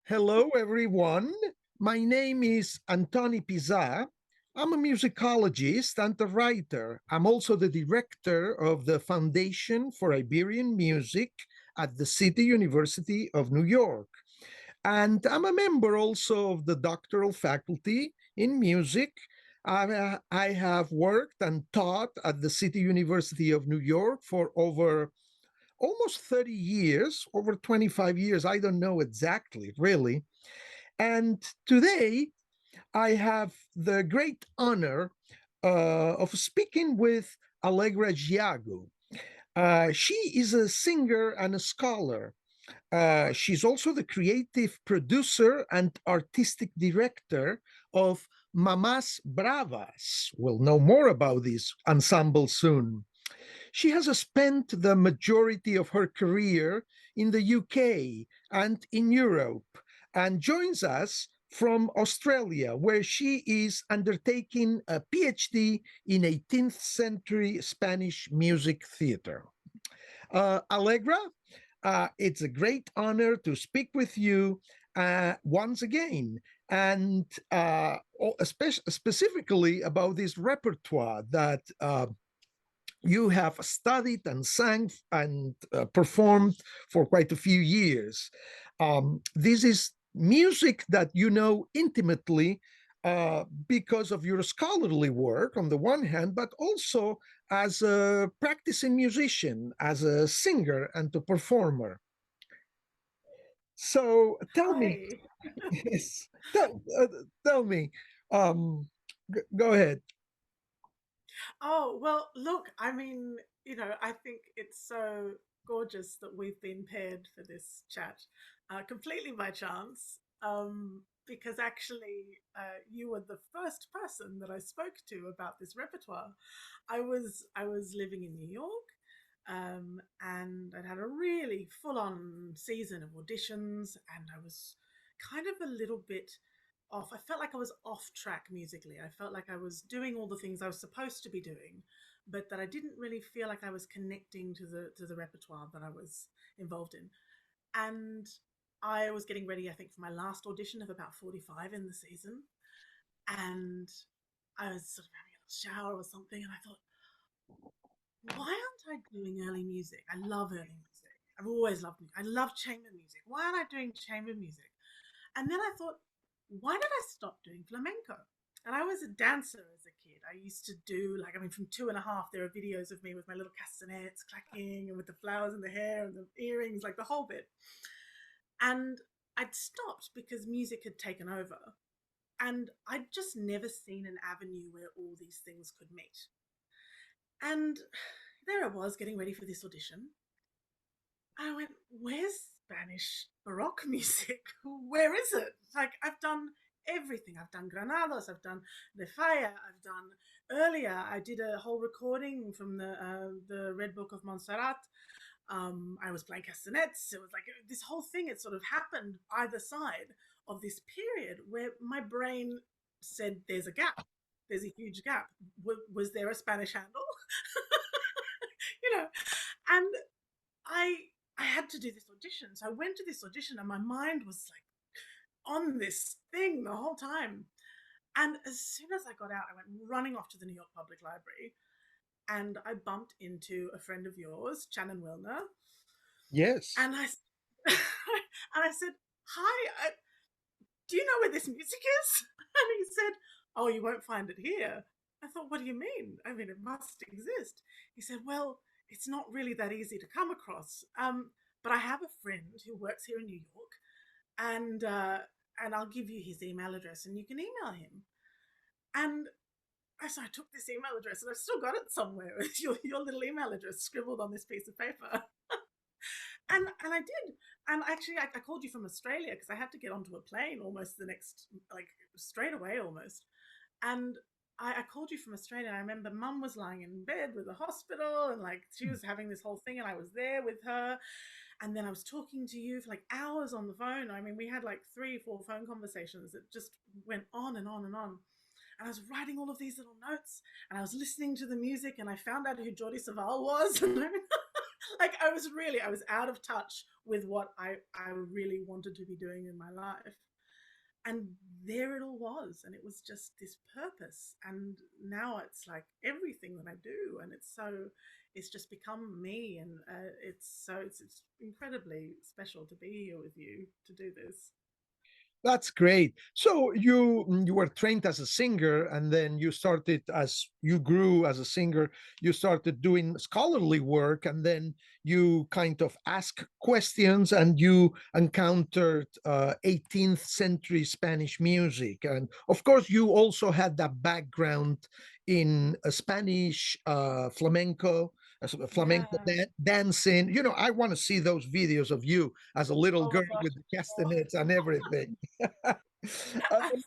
Hello, everyone. My name is Antoni Pizar. I'm a musicologist and a writer. I'm also the director of the Foundation for Iberian Music at the City University of New York. And I'm a member also of the doctoral faculty in music. I have worked and taught at the City University of New York for over almost 30 years, over 25 years. I don't know exactly, really. And today I have the great honor of speaking with Allegra Giagu. She is a singer and a scholar. She's also the creative producer and artistic director of Mamás Bravas. We'll know more about this ensemble soon. She has spent the majority of her career in the UK and in Europe and joins us from Australia, where she is undertaking a PhD in 18th century Spanish music theater. Allegra, it's a great honor to speak with you once again, and specifically about this repertoire that you have studied and sang and performed for quite a few years. This is music that you know intimately because of your scholarly work on the one hand, but also as a practicing musician, as a singer and a performer. So tell me, Hi. yes, tell me, go ahead. Oh, well, look, I think it's so gorgeous that we've been paired for this chat, completely by chance. Because actually, you were the first person that I spoke to about this repertoire. I was living in New York, and I'd had a really full-on season of auditions, and I was kind of a little bit off. I felt like I was off track musically. I felt like I was doing all the things I was supposed to be doing, but that I didn't really feel like I was connecting to the repertoire that I was involved in. And I was getting ready, I think, for my last audition of about 45 in the season. And I was sort of having a shower or something, and I thought, why aren't I doing early music? I love early music. I've always loved music. I love chamber music. Why aren't I doing chamber music? And then I thought, why did I stop doing flamenco? And I was a dancer as a kid. I used to do, like, I mean, from 2.5, there are videos of me with my little castanets clacking and with the flowers in the hair and the earrings, like the whole bit. And I'd stopped because music had taken over. And I'd just never seen an avenue where all these things could meet. And there I was getting ready for this audition. I went, where's Spanish baroque music? Where is it? Like, I've done everything. I've done Granados, I've done De Falla, I've done earlier. I did a whole recording from the Red Book of Montserrat. I was playing castanets. It was like this whole thing. It sort of happened either side of this period where my brain said, "There's a gap. There's a huge gap. Was there a Spanish handle?" you know, and I I had to do this audition. So I went to this audition and my mind was like on this thing the whole time. And as soon as I got out, I went running off to the New York Public Library and I bumped into a friend of yours, Shannon Wilner, Yes. and I and I said, "Hi, do you know where this music is?" And he said, "Oh, you won't find it here." I thought, "What do you mean? I mean, it must exist." He said, "Well, it's not really that easy to come across. But I have a friend who works here in New York, and I'll give you his email address, and you can email him." And so I took this email address, and I've still got it somewhere. It's your little email address scribbled on this piece of paper. And I did. And actually, I called you from Australia because I had to get onto a plane almost the next, like straight away almost. And I called you from Australia. And I remember Mum was lying in bed with the hospital, and like she was having this whole thing, and I was there with her. And then I was talking to you for like hours on the phone. I mean, we had like 3 or 4 phone conversations that just went on and on and on. And I was writing all of these little notes, and I was listening to the music, and I found out who Jordi Savall was. Like I was out of touch with what I really wanted to be doing in my life. And there it all was. And it was just this purpose. And now it's like everything that I do. And it's just become me. And it's incredibly special to be here with you to do this. That's great. So you were trained as a singer, and then you started, as you grew as a singer, you started doing scholarly work, and then you kind of ask questions, and you encountered 18th century Spanish music, and of course you also had that background in Spanish flamenco. Yeah. Flamenco dancing. I want to see those videos of you as a little Oh my girl gosh. with the castanets and everything. Absolutely.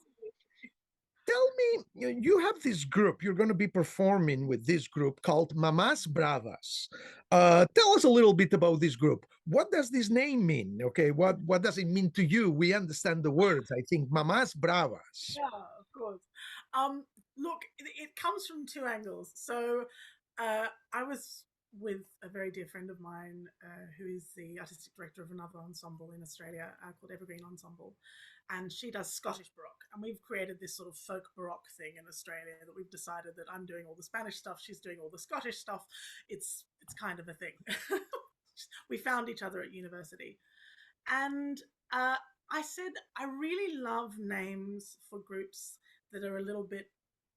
Tell me, you have this group. You're going to be performing with this group called Mamás Bravas. Tell us a little bit about this group. What does this name mean? Okay, what does it mean to you? We understand the words. I think Mamás Bravas. Yeah, of course. Um, Look, it comes from two angles. So, I was with a very dear friend of mine who is the artistic director of another ensemble in Australia called Evergreen Ensemble, and she does Scottish Baroque. And we've created this sort of folk Baroque thing in Australia that we've decided that I'm doing all the Spanish stuff, she's doing all the Scottish stuff. It's kind of a thing. We found each other at university, and I said, I really love names for groups that are a little bit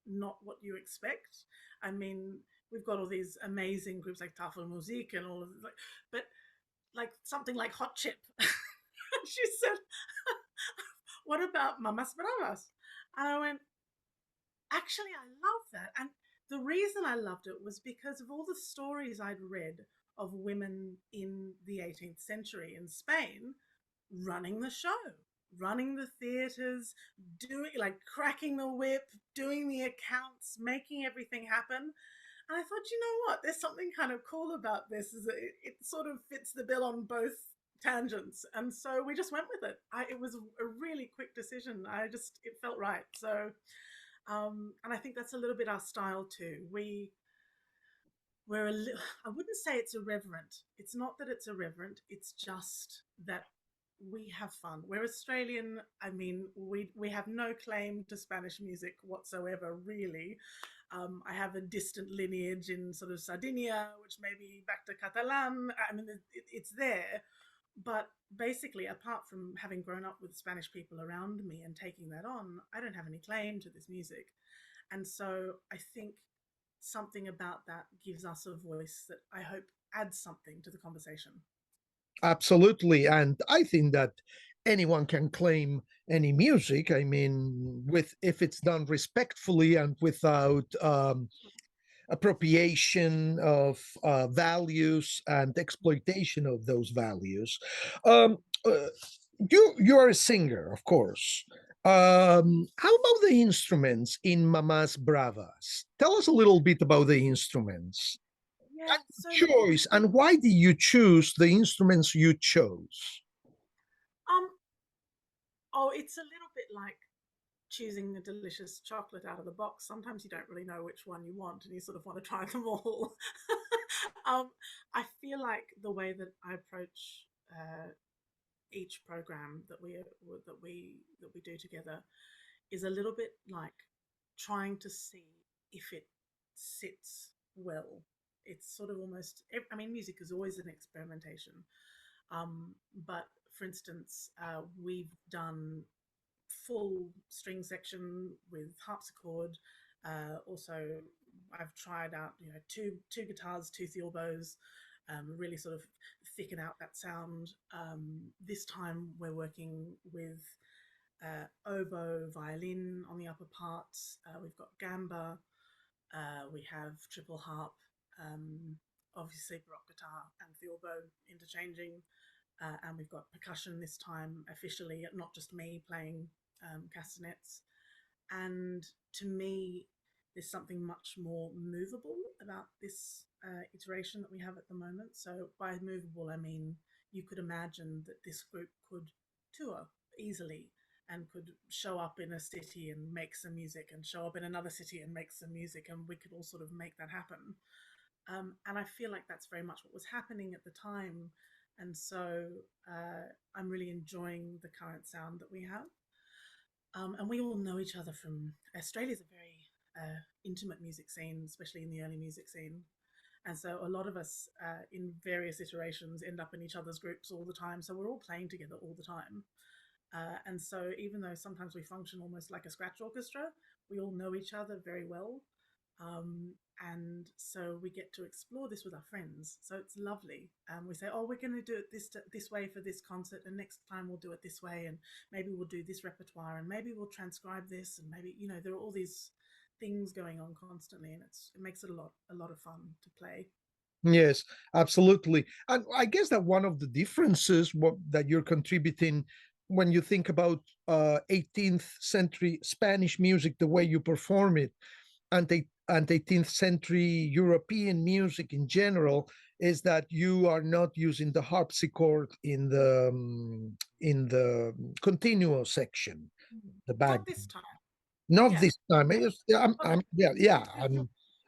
not what you expect. I mean, we've got all these amazing groups like Tafel Musik and all of it, but like something like Hot Chip. She said, what about Mamas Bravas? And I went, actually, I love that. And the reason I loved it was because of all the stories I'd read of women in the 18th century in Spain running the show, running the theaters, doing like cracking the whip, doing the accounts, making everything happen. And I thought, you know what? There's something kind of cool about this. Is it sort of fits the bill on both tangents, and so we just went with it. It was a really quick decision. It felt right. So, and I think that's a little bit our style too. I wouldn't say it's irreverent. It's not that it's irreverent. It's just that we have fun. We're Australian. I mean, we have no claim to Spanish music whatsoever, really. I have a distant lineage in sort of Sardinia, which may be back to Catalan. I mean, it's there. But basically, apart from having grown up with Spanish people around me and taking that on, I don't have any claim to this music. And so I think something about that gives us a voice that I hope adds something to the conversation. Absolutely. And I think that anyone can claim any music. I mean, with if it's done respectfully and without appropriation of values and exploitation of those values. Um, uh, you are a singer, of course. How about the instruments in Mamás Bravas? Tell us a little bit about the instruments. Yeah, so Choice, and why did you choose the instruments you chose? um oh, it's a little bit like choosing a delicious chocolate out of the box. Sometimes you don't really know which one you want and you sort of want to try them all. um I feel like the way that I approach each program that we do together is a little bit like trying to see if it sits well. It's sort of almost, I mean, music is always an experimentation. But for instance, we've done full string section with harpsichord. Also, I've tried out, two guitars, two theorbos, really sort of thicken out that sound. This time we're working with oboe, violin on the upper parts. We've got gamba. We have triple harp. Um, Obviously baroque guitar and theorbo interchanging. And we've got percussion this time officially, not just me playing castanets. And to me, there's something much more movable about this iteration that we have at the moment. So by movable, I mean you could imagine that this group could tour easily and could show up in a city and make some music and show up in another city and make some music, and we could all sort of make that happen. And I feel like that's very much what was happening at the time. And so I'm really enjoying the current sound that we have. And we all know each other from Australia's a very intimate music scene, especially in the early music scene. And so a lot of us in various iterations end up in each other's groups all the time. So we're all playing together all the time. And so even though sometimes we function almost like a scratch orchestra, we all know each other very well. Um, and so we get to explore this with our friends. So it's lovely. We say, oh, we're going to do it this way for this concert, and next time we'll do it this way, and maybe we'll do this repertoire, and maybe we'll transcribe this, and maybe there are all these things going on constantly, and it makes it a lot of fun to play. Yes, absolutely. And I guess that one of the differences that you're contributing when you think about 18th century Spanish music, the way you perform it, and 18th century European music in general, is that you are not using the harpsichord in the continuo section, the back. Not this time. Not Yeah. this time. Yeah, yeah.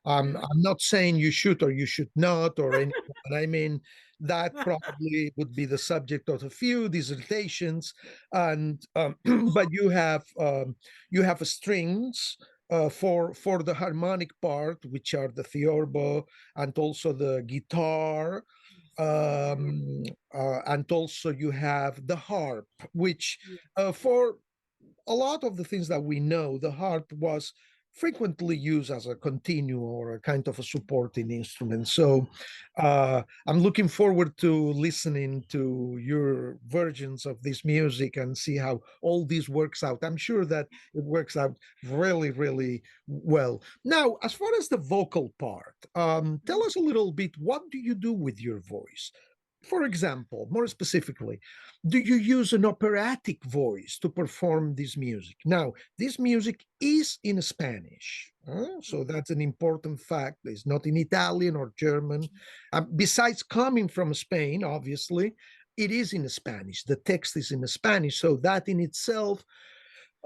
I'm not saying you should or you should not or anything. But I mean, that probably would be the subject of a few dissertations. And but you have strings for the harmonic part, which are the theorbo and also the guitar. And also you have the harp, which for a lot of the things that we know, the harp was frequently used as a continuo or a kind of a supporting instrument. So I'm looking forward to listening to your versions of this music and see how all this works out. I'm sure that it works out really, really well. Now, as far as the vocal part, tell us a little bit, what do you do with your voice? For example, more specifically, do you use an operatic voice to perform this music? Now, this music is in Spanish, so that's an important fact. It's not in Italian or German. Besides coming from Spain, obviously, it is in Spanish. The text is in Spanish, so that in itself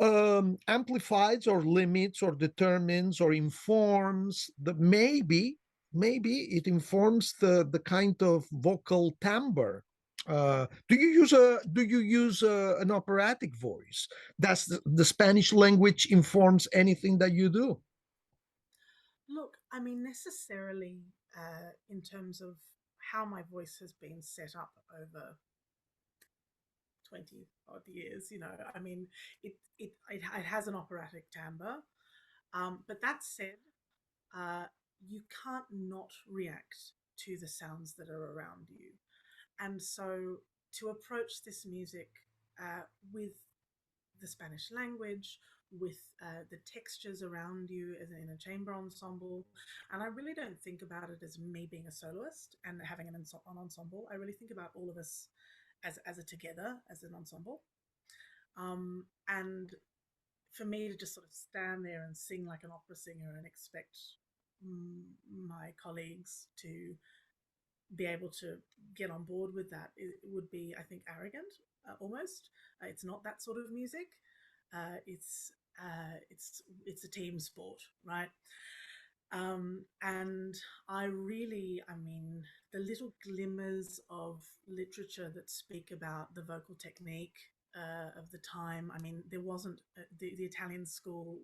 amplifies or limits or determines or informs the maybe it informs the kind of vocal timbre. Do you use an operatic voice? Does the Spanish language informs anything that you do? Look, I mean, necessarily in terms of how my voice has been set up over 20 odd years, I mean, it has an operatic timbre. But that said, uh, you can't not react to the sounds that are around you. And so to approach this music with the Spanish language, with the textures around you as in a chamber ensemble. And I really don't think about it as me being a soloist and having an ensemble. I really think about all of us as a together, as an ensemble. And for me to just sort of stand there and sing like an opera singer and expect my colleagues to be able to get on board with that, it would be, I think, arrogant almost. It's not that sort of music. It's a team sport, right? And I mean, the little glimmers of literature that speak about the vocal technique of the time. I mean, there wasn't the Italian school.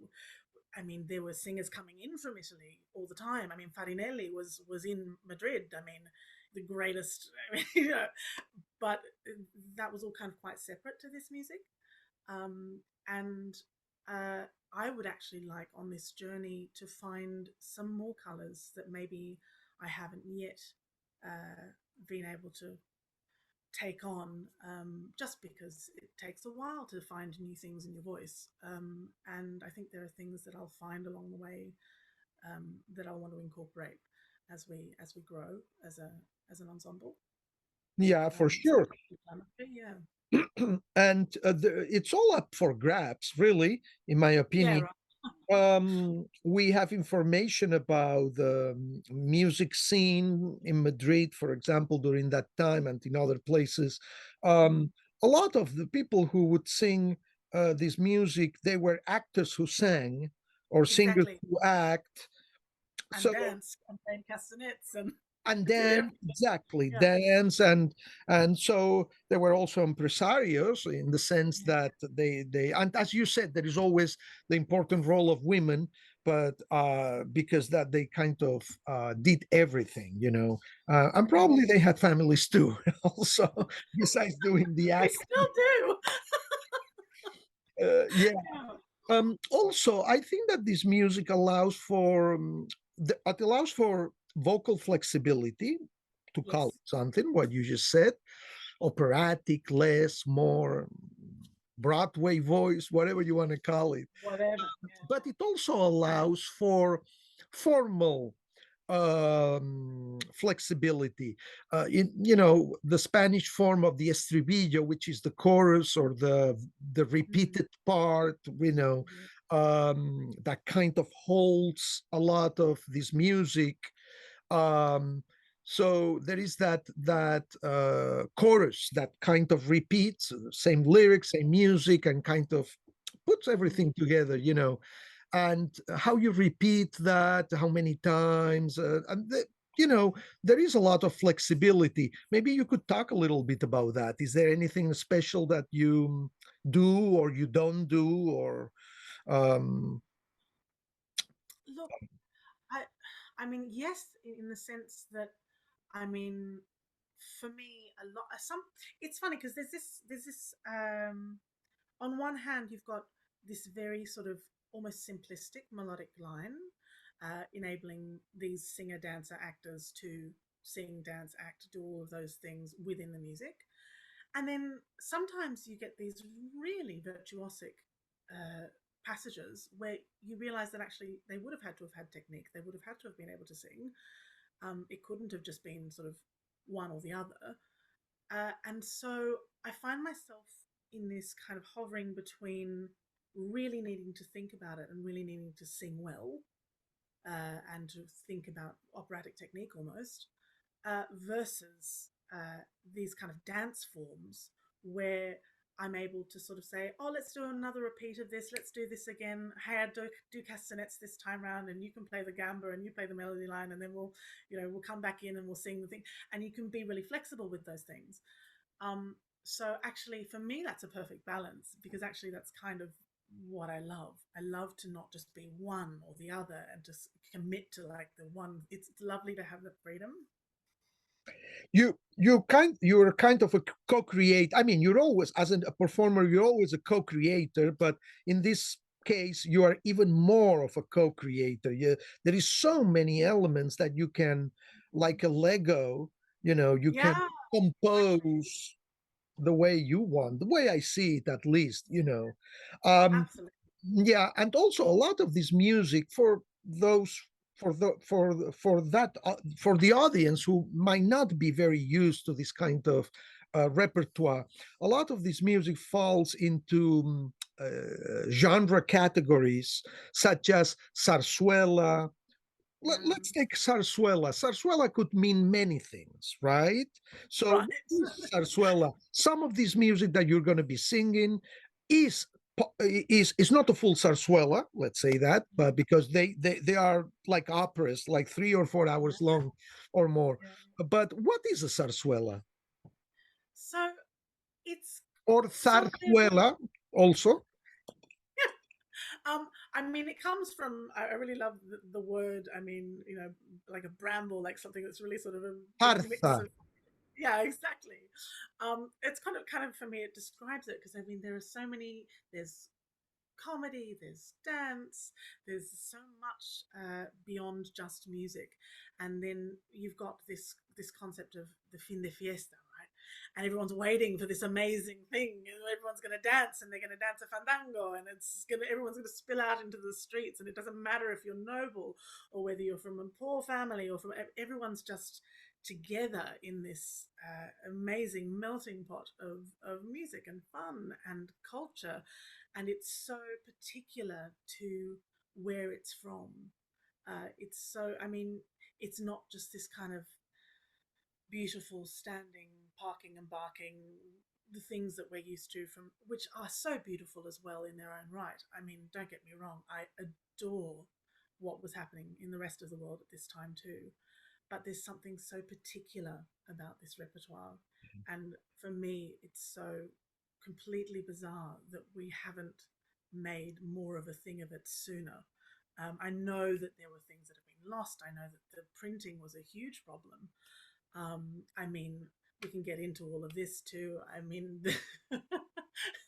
I mean, there were singers coming in from Italy all the time. I mean, Farinelli was in Madrid. I mean, the greatest. I mean, but that was all kind of quite separate to this music. And I would actually like on this journey to find some more colors that maybe I haven't yet been able to take on, just because it takes a while to find new things in your voice. And I think there are things that I'll find along the way that I want to incorporate as we grow as an ensemble. Yeah, for sure. Yeah. And it's all up for grabs, really, in my opinion. Yeah. Right. We have information about the music scene in Madrid, for example, during that time, and in other places. A lot of the people who would sing this music, they were actors who sang or singers Exactly. who act. and So dance and play castanets and and did then everything. exactly Yeah, dance, and so there were also impresarios in the sense yeah, that they and as you said, there is always the important role of women, but because that they kind of did everything, and yeah. probably they had families too also, besides doing the They act. still do. Yeah. Yeah. Also, I think that this music allows for it allows for vocal flexibility, to call Yes. it something. What you just said, operatic, less, more, Broadway voice, whatever you want to call it. Whatever. But it also allows for formal flexibility. The Spanish form of the estribillo, which is the chorus or the Mm, repeated part, yeah. that kind of holds a lot of this music. Um, so there is that chorus that kind of repeats same lyrics, same music, and kind of puts Mm. everything together. And how you repeat that, how many times, you know, there is a lot of flexibility. Maybe you could talk a little bit about that. Is there anything special that you do or you don't do, or um, Look, I I mean, yes, in the sense that I mean, for me, a lot some. It's funny because there's this. On one hand, you've got this very sort of almost simplistic melodic line, enabling these singer, dancer, actors to sing, dance, act, do all of those things within the music. And then sometimes you get these really virtuosic uh, passages where you realize that actually they would have had to have had technique. They would have had to have been able to sing. It couldn't have just been sort of one or the other. And so I find myself in this kind of hovering between really needing to think about it and really needing to sing well, and to think about operatic technique almost, versus these kind of dance forms where I'm able to sort of say, oh, let's do another repeat of this. Let's do this again. Hey, I do castanets this time round, and you can play the gamba and you play the melody line, and then we'll come back in and we'll sing the thing. And you can be really flexible with those things. Um, so actually, for me, that's a perfect balance because actually, that's kind of what I love. I love to not just be one or the other and just commit to like the one. It's lovely to have the freedom. you're kind of a co-create. I mean, you're always, as a performer, you're always a co-creator, but in this case you are even more of a co-creator. There is so many elements that you can, like a Lego, you can Yeah, exactly. compose the way you want, the way I see it, at least. um Absolutely. yeah, and also a lot of this music for those, for the audience who might not be very used to this kind of repertoire. A lot of this music falls into genre categories such as zarzuela. Mm, Let's take zarzuela. Zarzuela could mean many things, right? So right. what is zarzuela? Some of this music that you're going to be singing is is not a full zarzuela, let's say that, but because they are like operas, like 3 or 4 hours Yeah, long or more. yeah. But what is a zarzuela So it's or something. zarzuela also? I mean, it comes from. I really love the word. I mean, like a bramble, like something that's really sort of a big mix Zarza. of. Yeah, exactly. It's kind of for me. It describes it because I mean, there are so many. There's comedy, there's dance, there's so much beyond just music, and then you've got this concept of the fin de fiesta, right? And everyone's waiting for this amazing thing, and everyone's going to dance, and they're going to dance a fandango, and everyone's going to spill out into the streets, and it doesn't matter if you're noble or whether you're from a poor family or from everyone's just together in this amazing melting pot of music and fun and culture, and it's so particular to where it's from. It's so, I mean, it's not just this kind of beautiful standing, parking and barking, the things that we're used to from, which are so beautiful as well in their own right. I mean, don't get me wrong, I adore what was happening in the rest of the world at this time too. But there's something so particular about this repertoire. And for me, it's so completely bizarre that we haven't made more of a thing of it sooner. I know that there were things that have been lost. I know that the printing was a huge problem. I mean, we can get into all of this too. I mean,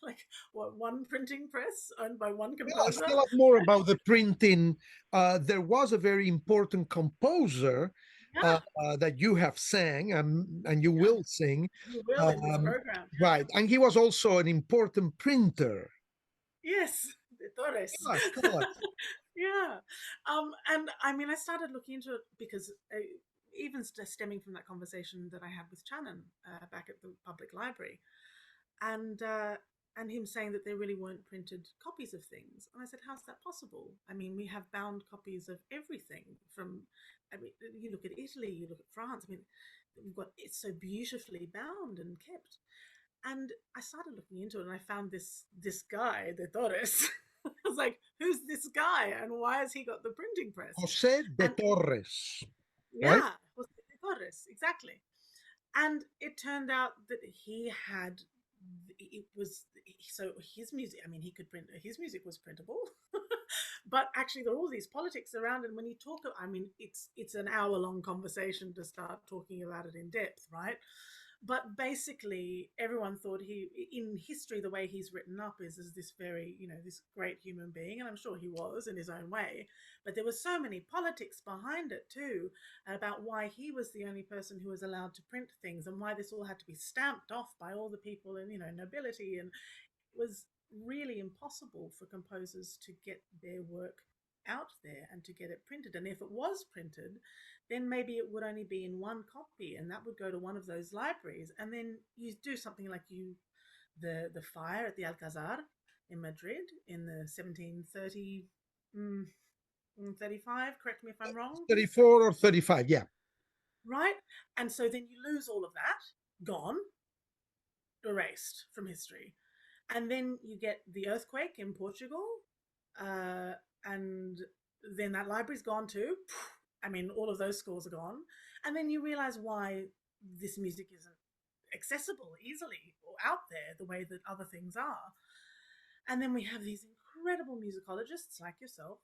like what, one printing press owned by one Yes, composer? tell us more about the printing. There was a very important composer Yeah, that you have sang and you yeah, will sing. you will in this Um, program. Yeah. right. And he was also an important printer. Yes, de Torres. Tell us. Yeah. And I mean, I started looking into it because even stemming from that conversation that I had with Shannon back at the public library, and uh, and him saying that there really weren't printed copies of things. And I said, how's that possible? I mean, we have bound copies of everything from, I mean, you look at Italy, you look at France. I mean, we've got it's so beautifully bound and kept. And I started looking into it, and I found this guy, De Torres. I was like, who's this guy, and why has he got the printing press? Jose de And Torres, right? yeah, Jose De Torres, exactly. And it turned out that he had it was so his music. I mean, he could print his music was printable, but actually there are all these politics around. And when you talk, I mean, it's an hour long conversation to start talking about it in depth, right? But basically everyone thought he in history the way he's written up is this very, you know, this great human being, and I'm sure he was in his own way, but there was so many politics behind it too, about why he was the only person who was allowed to print things and why this all had to be stamped off by all the people in, you know, nobility. And it was really impossible for composers to get their work out there and to get it printed. And if it was printed, then maybe it would only be in one copy, and that would go to one of those libraries. And then you do something like the fire at the Alcazar in Madrid in the 1730 35, correct me if I'm wrong. 34 or 35, yeah. Right? And so then you lose all of that, gone, erased from history. And then you get the earthquake in Portugal, and then that library's gone too. I mean, all of those scores are gone. And then you realize why this music isn't accessible easily or out there the way that other things are. And then we have these incredible musicologists like yourself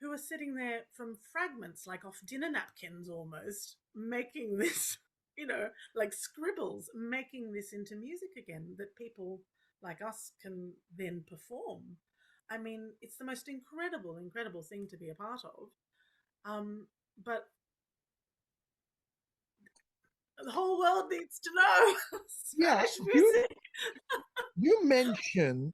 who are sitting there from fragments, like off dinner napkins almost, making this, you know, like scribbles, making this into music again that people like us can then perform. I mean, it's the most incredible, incredible thing to be a part of. But the whole world needs to know Yeah, Spanish music. you mentioned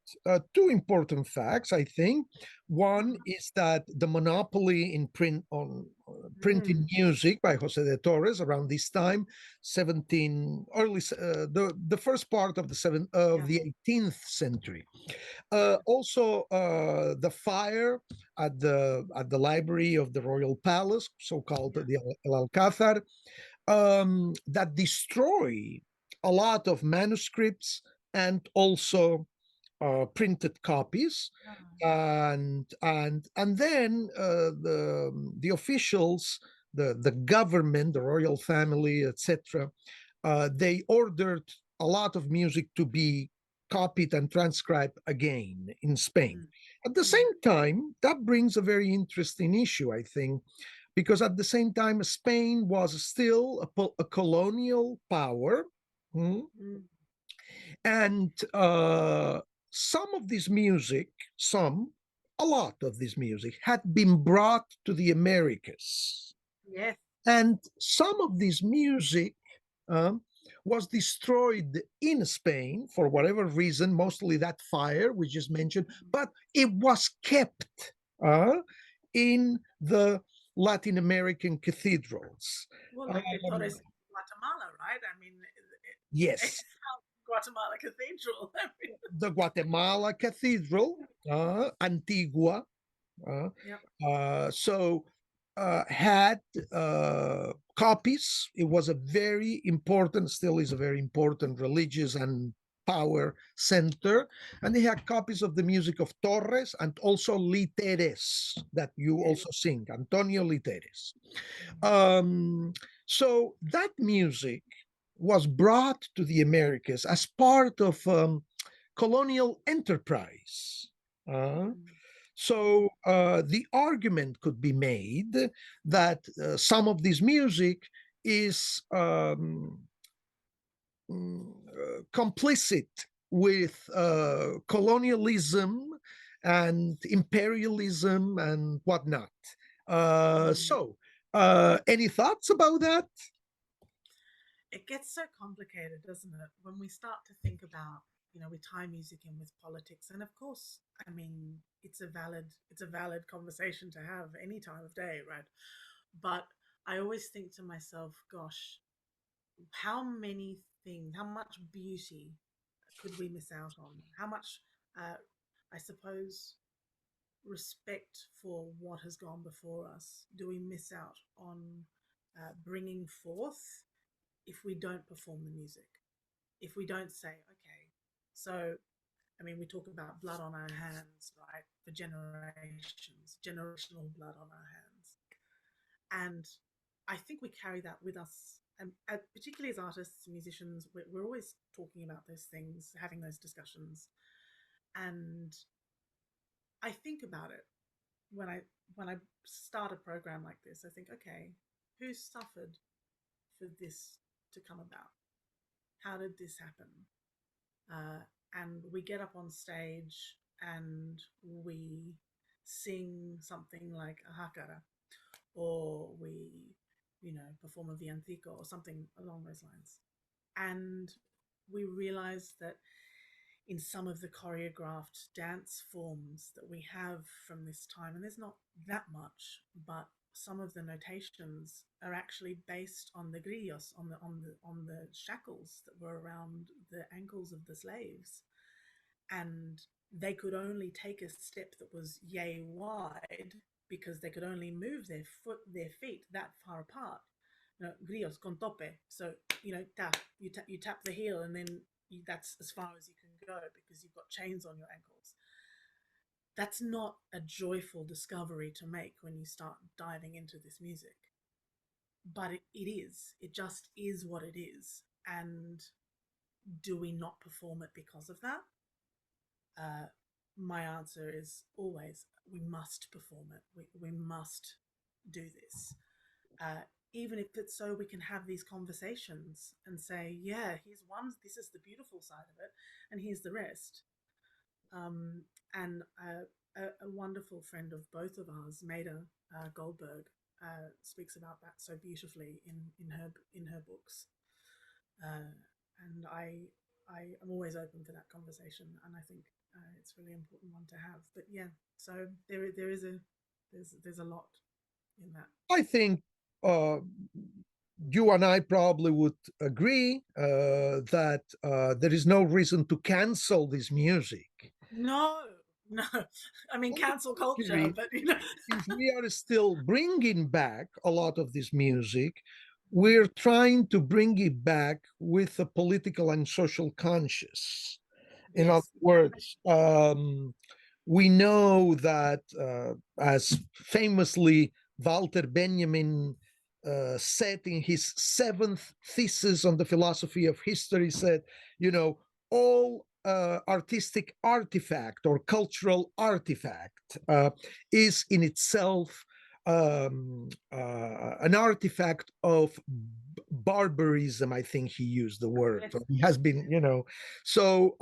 two important facts, I think. One is that the monopoly in printing music by Jose de Torres around this time, 17 early the first part of the 18th century. Also, the fire at the library of the royal palace, so-called the El Alcázar, that destroy a lot of manuscripts and also printed copies, and then the officials, the government, the royal family, etc. They ordered a lot of music to be copied and transcribed again in Spain. At the same time, that brings a very interesting issue, I think, because at the same time, Spain was still a colonial power. And some of this music, a lot of this music had been brought to the Americas. Yes. And some of this music was destroyed in Spain for whatever reason, mostly that fire we just mentioned, but it was kept in the Latin American cathedrals. Well, like De Torres in Guatemala, right? I mean, Yes. Guatemala Cathedral. The Guatemala Cathedral, Antigua. So had copies. It was a very important, still is a very important religious and power center, and they had copies of the music of Torres and also Literes that you also sing, Antonio Literes. So that music was brought to the Americas as part of colonial enterprise. So the argument could be made that some of this music is complicit with colonialism and imperialism and whatnot. So, any thoughts about that? It gets so complicated, doesn't it? When we start to think about, we tie music in with politics, and of course, I mean, it's a valid conversation to have any time of day, right? But I always think to myself, gosh, how many things, how much beauty could we miss out on? How much, I suppose, respect for what has gone before us do we miss out on bringing forth if we don't perform the music? If we don't say, okay, so, I mean, we talk about blood on our hands, right? For generations, generational blood on our hands. And I think we carry that with us, and particularly as artists, musicians, we're always talking about those things, having those discussions. And I think about it when I start a program like this. I think, okay, who suffered for this to come about? How did this happen? And we get up on stage and we sing something like a hakara, or we, perform a villancico or something along those lines. And we realize that in some of the choreographed dance forms that we have from this time, and there's not that much, but some of the notations are actually based on the grillos, on the shackles that were around the ankles of the slaves, and they could only take a step that was yay wide because they could only move their feet that far apart. Grillos con tope. So you tap the heel, and then that's as far as you can go because you've got chains on your ankles. That's not a joyful discovery to make when you start diving into this music. But it is. It just is what it is. And do we not perform it because of that? My answer is always, we must perform it. We must do this. Even if it's so we can have these conversations and say, yeah, here's one, this is the beautiful side of it, and here's the rest. And a wonderful friend of both of ours, Maida Goldberg, speaks about that so beautifully in her books. And I am always open for that conversation, and I think it's a really important one to have. But yeah, so there's a lot in that. I think you and I probably would agree that there is no reason to cancel this music. No. I mean, cancel culture, but Since we are still bringing back a lot of this music, we're trying to bring it back with a political and social conscious. In other words, we know that, as famously Walter Benjamin said in his seventh thesis on the philosophy of history, said, all artistic artifact or cultural artifact is in itself an artifact of barbarism. I think he used the word. Yes. He has been, so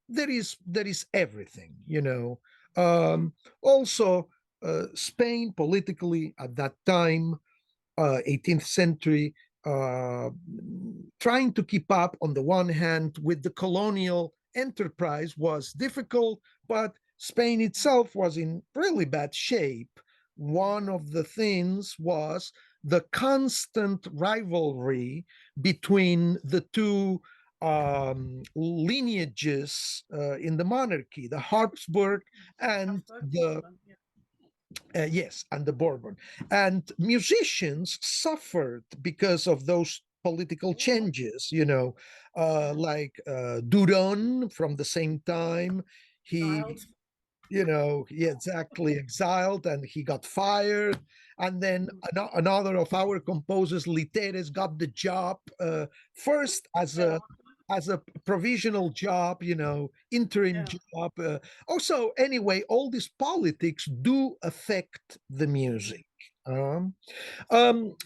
there is everything, also Spain politically at that time, 18th century, trying to keep up on the one hand with the colonial enterprise was difficult, but Spain itself was in really bad shape. One of the things was the constant rivalry between the two lineages in the monarchy, the Habsburg and the yes, and the Bourbon. And musicians suffered because of those political changes, like Duron from the same time. Child. He, he exactly exiled and he got fired. And then another of our composers, Literes, got the job first as a provisional job, interim Yeah. job. Also, anyway, all these politics do affect the music. Um,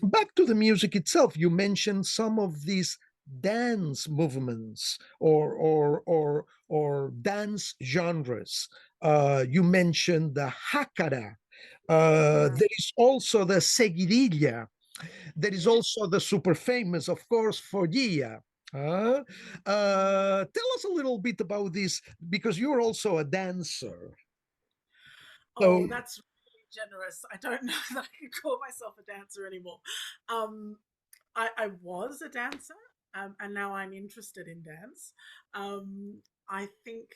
Back to the music itself, you mentioned some of these dance movements or dance genres. You mentioned the hakara. Yeah. There is also the seguidilla. There is Yes. also the super famous, of course, folia. Uh, Tell us a little bit about this because you're also a dancer. Oh, So, that's really generous. I don't know that I could call myself a dancer anymore. Um, I was a dancer, and now I'm interested in dance. Um, I think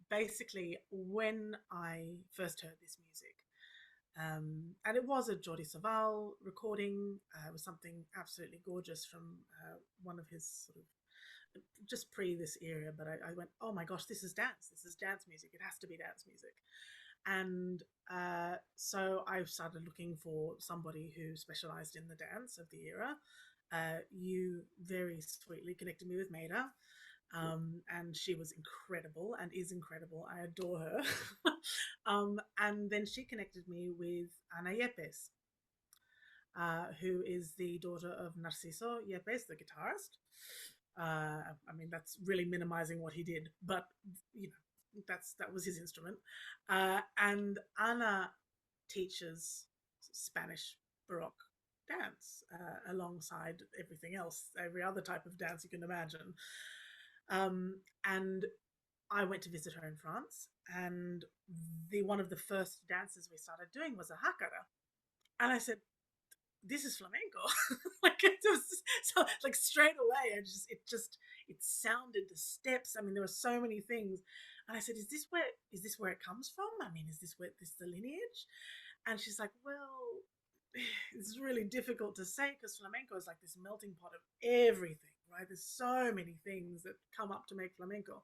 basically when I first heard this music, and it was a Jordi Savall recording. It was something absolutely gorgeous from one of his sort of just pre this era. But I went, oh my gosh, this is dance. This is dance music. It has to be dance music. And so I started looking for somebody who specialized in the dance of the era. You very sweetly connected me with Maida, and she was incredible and is incredible. I adore her. And then she connected me with Ana Yepes, who is the daughter of Narciso Yepes, the guitarist. I mean, that's really minimizing what he did, but you know, that was his instrument. And Ana teaches Spanish Baroque dance alongside everything else, every other type of dance you can imagine. And I went to visit her in France, and the one of the first dances we started doing was a hakara. And I said, this is flamenco. Like it was so like straight away. It sounded the steps. I mean, there were so many things. And I said, is this where it comes from? I mean, is this the lineage? And she's like, well, it's really difficult to say because flamenco is like this melting pot of everything, right? There's so many things that come up to make flamenco.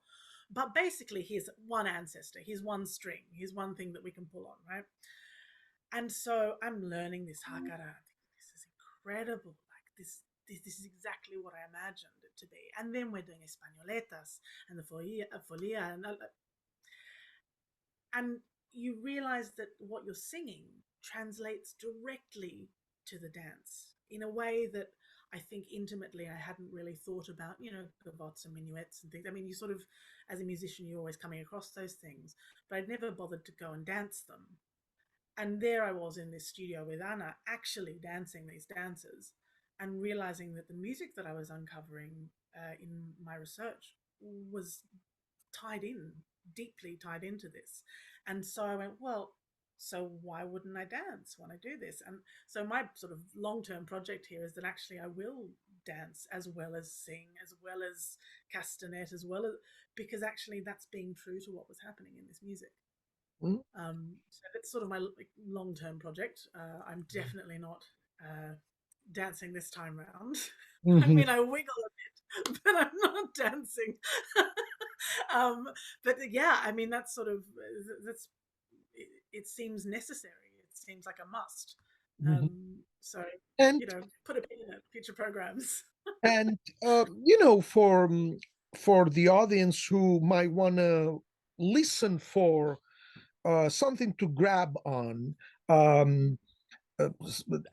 But basically, here's one ancestor, here's one string, here's one thing that we can pull on, right? And so I'm learning this hakara. This is incredible. Like this is exactly what I imagined it to be. And then we're doing españoletas and the folia and you realize that what you're singing translates directly to the dance in a way that I think intimately I hadn't really thought about, gavottes and minuets and things. I mean, you sort of, as a musician, you're always coming across those things, but I'd never bothered to go and dance them. And there I was in this studio with Anna, actually dancing these dances and realizing that the music that I was uncovering in my research was tied in, deeply tied into this. And so I went, well, so why wouldn't I dance when I do this? And so my sort of long-term project here is that actually I will dance as well as sing, as well as castanet, as well as because actually that's being true to what was happening in this music. mm, So that's sort of my long-term project. I'm definitely not dancing this time round. I mhm, mean, I wiggle a bit, but I'm not dancing. um, but yeah, I mean, that's it seems necessary. It seems like a must. mhm. So And put a pin in it. Future programs. and for the audience who might want to listen for something to grab on, um, uh,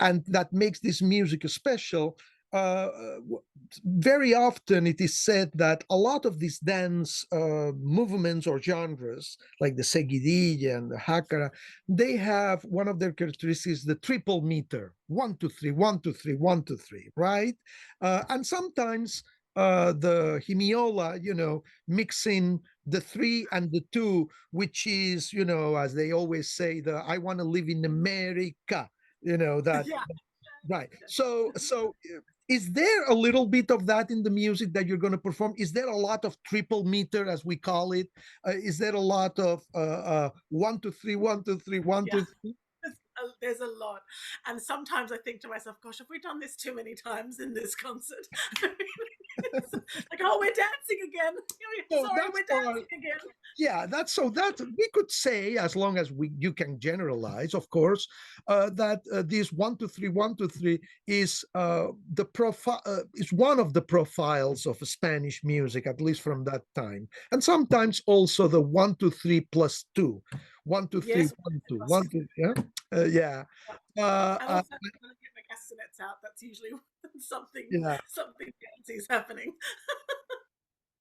and that makes this music special. Very often it is said that a lot of these dance movements or genres, like the seguidilla and the hakara, they have one of their characteristics, the triple meter, 1 2 3, 1 2 3, 1 2 3, right? And sometimes the himiola, mixing the three and the two, which is, as they always say, the I want to live in America, that Yeah. right. So is there a little bit of that in the music that you're going to perform? Is there a lot of triple meter, as we call it? Is there a lot of 1 2 3, 1 2 3, 1 Yeah. 2 3? There's a lot. And sometimes I think to myself, gosh, have we done this too many times in this concert? It's like, oh, we're dancing again. So Sorry, that's we're why. dancing again. Yeah, that's so that we could say, as long as you can generalize, of course, that this 1 2 3 1 2 3 is the profile is one of the profiles of Spanish music, at least from that time, and sometimes also the 1 2 3 plus 2, 1 2 3 Yes. 1 2 1 2, yeah, yeah. And Uh, also when I get my castanets out, that's usually something yeah. something fancy is happening.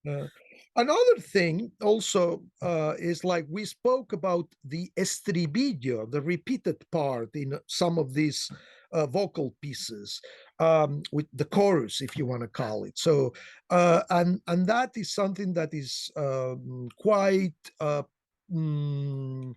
Uh, Another thing also is like we spoke about the estribillo, the repeated part in some of these vocal pieces, with the chorus, if you want to call it. So, and that is something that is quite mm,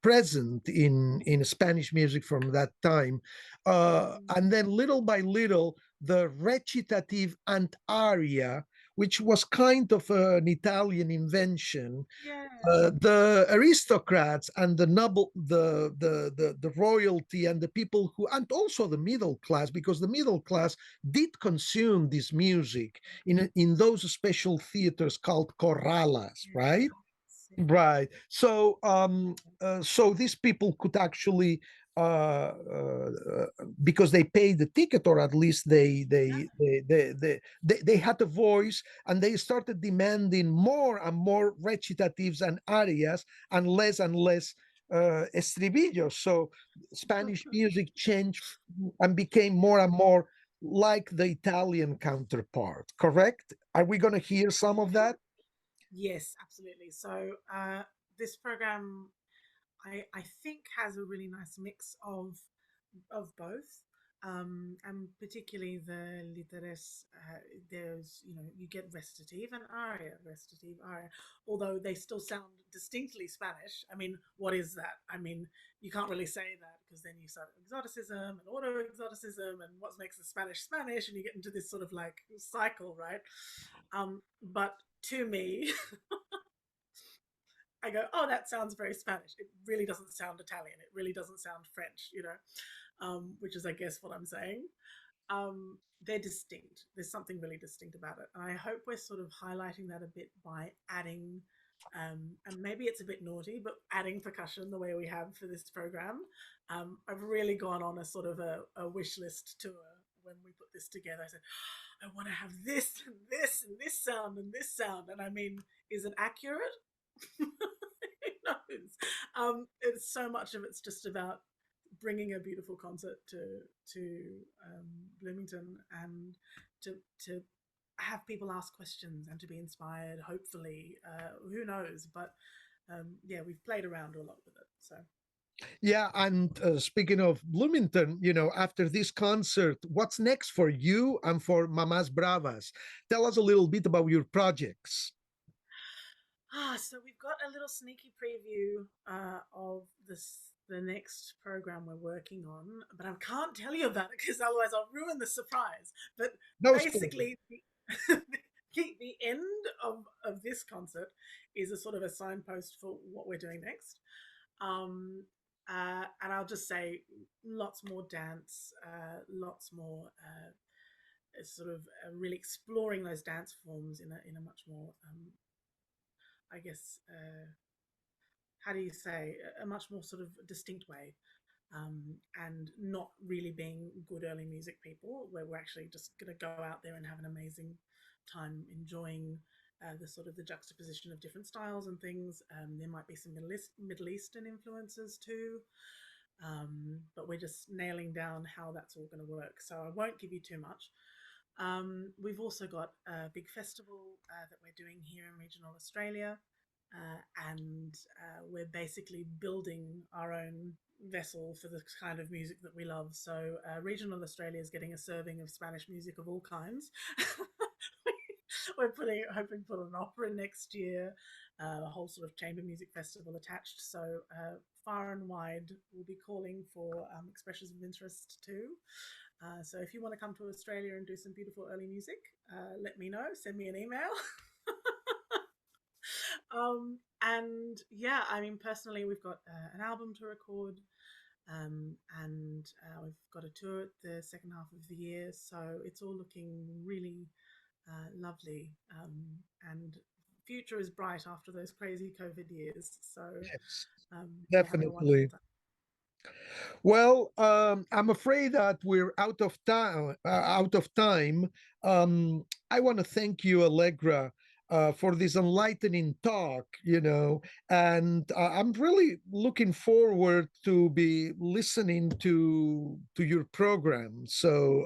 present in Spanish music from that time, and then little by little, the recitative and aria, which was kind of an Italian invention. Yeah. The aristocrats and the noble, the royalty, and the people who, and also the middle class, because the middle class did consume this music in those special theaters called corralas, right? Right. So, so these people could actually, because they paid the ticket, or at least they had a voice, and they started demanding more and more recitatives and arias, and less estribillos. So Spanish music changed and became more and more like the Italian counterpart. Correct? Are we going to hear some of that? Yes, absolutely. So this program, I think, has a really nice mix of both, and particularly the literes. There's, you get recitative and aria, recitative aria, although they still sound distinctly Spanish. I mean, what is that? I mean, you can't really say that, because then you start exoticism and auto exoticism and what makes the Spanish Spanish, and you get into this sort of like cycle, right? But to me, I go, oh, that sounds very Spanish. It really doesn't sound Italian. It really doesn't sound French, which is, I guess, what I'm saying. They're distinct. There's something really distinct about it. And I hope we're sort of highlighting that a bit by adding, and maybe it's a bit naughty, but adding percussion the way we have for this program. I've really gone on a sort of a wish list tour when we put this together. I said, I want to have this and this and this sound and this sound. And I mean, is it accurate? Who knows? It's so much of it's just about bringing a beautiful concert to Bloomington, and to have people ask questions and to be inspired. Hopefully, who knows? But yeah, we've played around a lot with it. So Yeah, and speaking of Bloomington, after this concert, what's next for you and for Mamás Bravas? Tell us a little bit about your projects. so we've got a little sneaky preview of the next program we're working on, but I can't tell you about it because otherwise I'll ruin the surprise. But No spoilers. basically, the end of this concert is a sort of a signpost for what we're doing next. And I'll just say lots more dance, lots more sort of really exploring those dance forms in a much more, I guess, how do you say, a much more sort of distinct way, and not really being good early music people, where we're actually just going to go out there and have an amazing time enjoying the sort of the juxtaposition of different styles and things. There might be some Middle Eastern influences too, but we're just nailing down how that's all going to work. So I won't give you too much. We've also got a big festival that we're doing here in regional Australia, and we're basically building our own vessel for the kind of music that we love. So regional Australia is getting a serving of Spanish music of all kinds. We're hoping to put an opera next year, a whole sort of chamber music festival attached. So far and wide, we'll be calling for expressions of interest too. So if you want to come to Australia and do some beautiful early music, let me know. Send me an email. And yeah, I mean, personally, we've got an album to record. and we've got a tour at the second half of the year, so it's all looking really lovely, and future is bright after those crazy COVID years. So Yes, we're having a wonderful definitely. time. Well, I'm afraid that we're out of time. I want to thank you, Allegra, for this enlightening talk. And I'm really looking forward to be listening to your program. So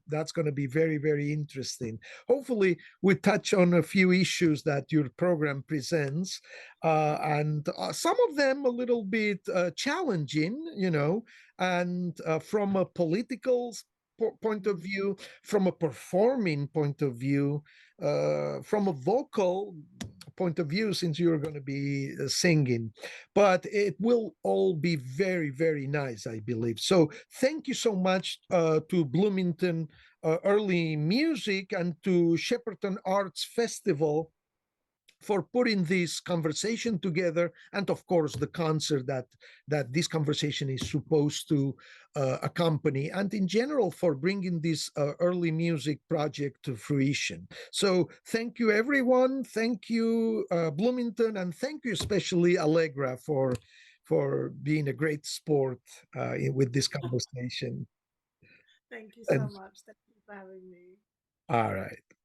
that's going to be very, very interesting. Hopefully, we touch on a few issues that your program presents, and some of them a little bit challenging, and from a political point of view, from a performing point of view, from a vocal point of view, since you're going to be singing. But it will all be very, very nice, I believe. So thank you so much to Bloomington Early Music and to Shepperton Arts Festival for putting this conversation together, and of course the concert that this conversation is supposed to accompany, and in general for bringing this early music project to fruition. So thank you, everyone. Thank you, Bloomington, and thank you especially, Allegra, for being a great sport with this conversation. Thank you so And much. Thank you for having me. all right.